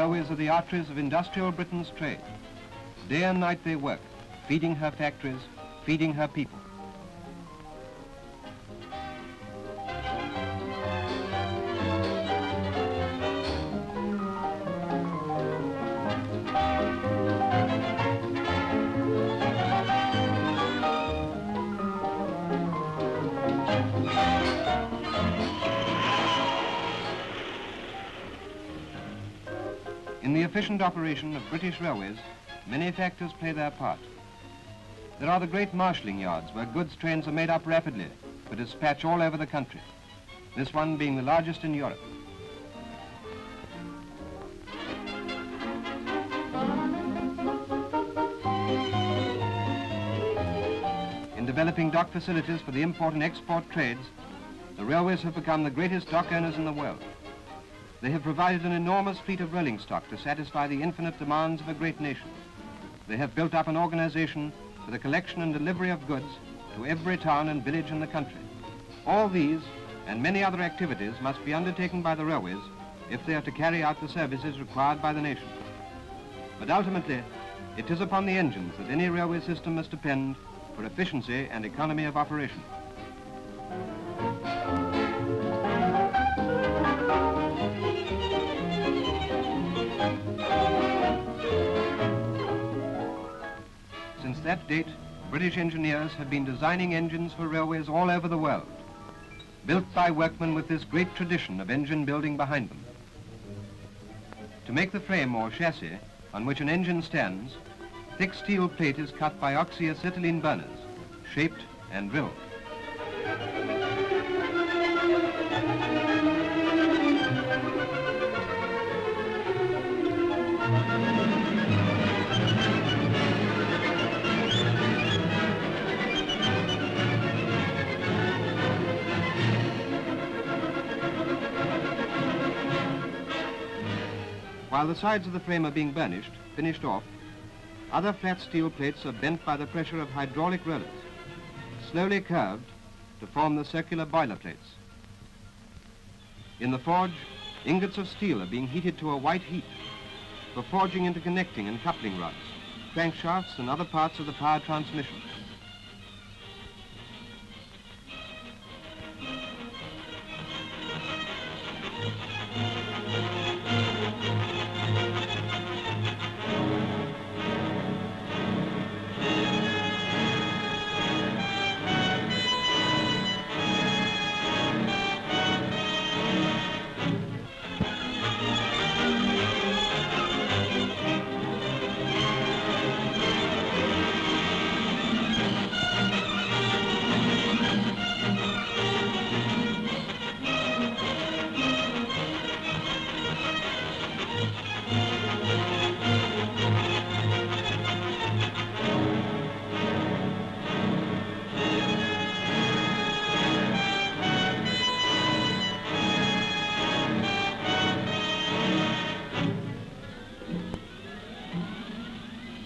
railways are the arteries of industrial Britain's trade. Day and night they work, feeding her factories, feeding her people. In the efficient operation of British railways, many factors play their part. There are the great marshalling yards where goods trains are made up rapidly for dispatch all over the country, this one being the largest in Europe. In developing dock facilities for the import and export trades, the railways have become the greatest dock owners in the world. They have provided an enormous fleet of rolling stock to satisfy the infinite demands of a great nation. They have built up an organization for the collection and delivery of goods to every town and village in the country. All these and many other activities must be undertaken by the railways if they are to carry out the services required by the nation. But ultimately, it is upon the engines that any railway system must depend for efficiency and economy of operation. Since that date, British engineers have been designing engines for railways all over the world, built by workmen with this great tradition of engine building behind them. To make the frame or chassis on which an engine stands, thick steel plate is cut by oxyacetylene burners, shaped and drilled. While the sides of the frame are being finished off, other flat steel plates are bent by the pressure of hydraulic rollers, slowly curved to form the circular boiler plates. In the forge, ingots of steel are being heated to a white heat for forging into connecting and coupling rods, crankshafts and other parts of the power transmission.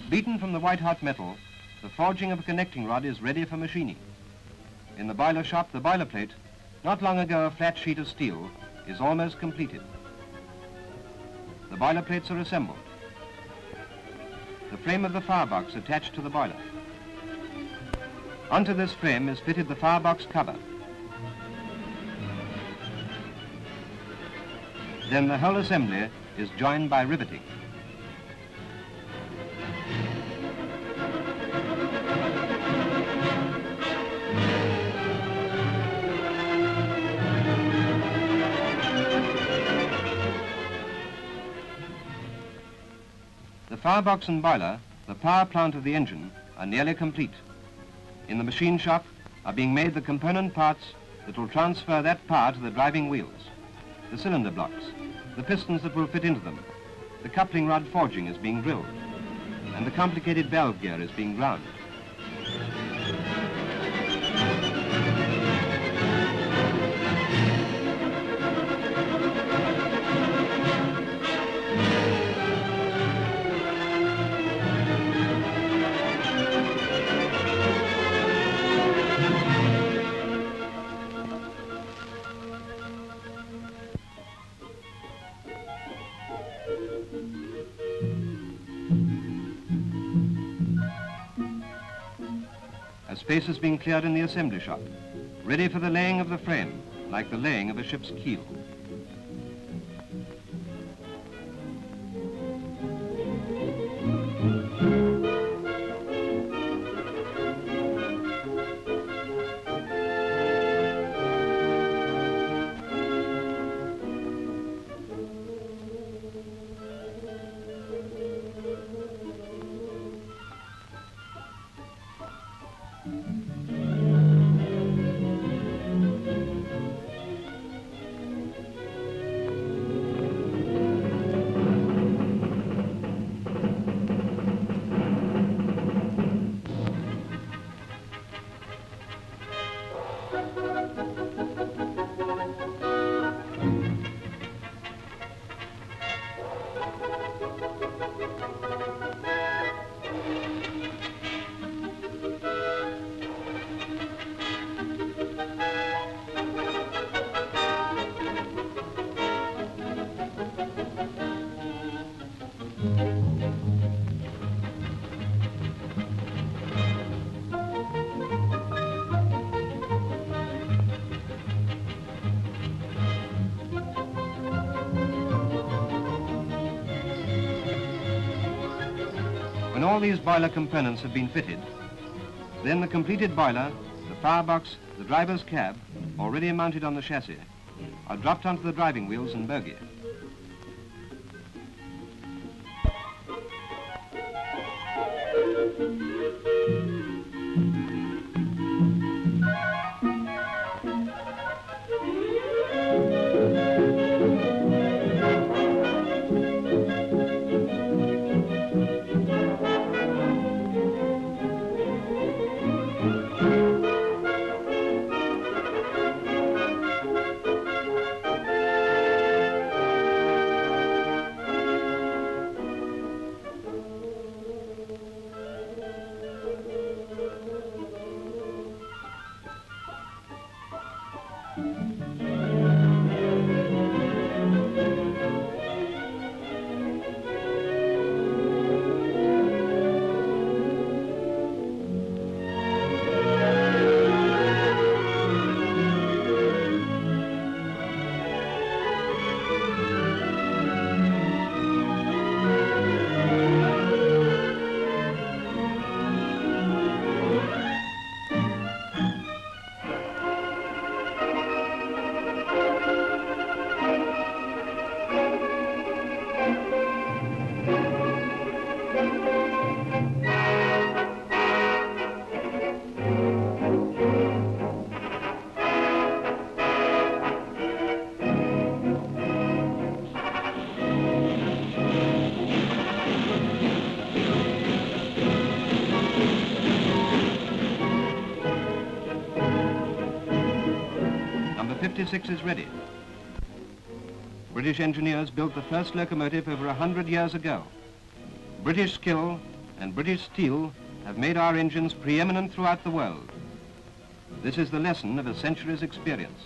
Beaten from the white-hot metal, the forging of a connecting rod is ready for machining. In the boiler shop, the boiler plate, not long ago a flat sheet of steel, is almost completed. The boiler plates are assembled. The frame of the firebox attached to the boiler. Onto this frame is fitted the firebox cover. Then the whole assembly is joined by riveting. The firebox and boiler, the power plant of the engine, are nearly complete. In the machine shop are being made the component parts that will transfer that power to the driving wheels, the cylinder blocks, the pistons that will fit into them, the coupling rod forging is being drilled, and the complicated valve gear is being ground. Space has been cleared in the assembly shop, ready for the laying of the frame, like the laying of a ship's keel. When all these boiler components have been fitted, then the completed boiler, the firebox, the driver's cab, already mounted on the chassis, are dropped onto the driving wheels and bogie. Number 56 is ready. British engineers built the first locomotive over 100 years ago. British skill and British steel have made our engines preeminent throughout the world. This is the lesson of a century's experience.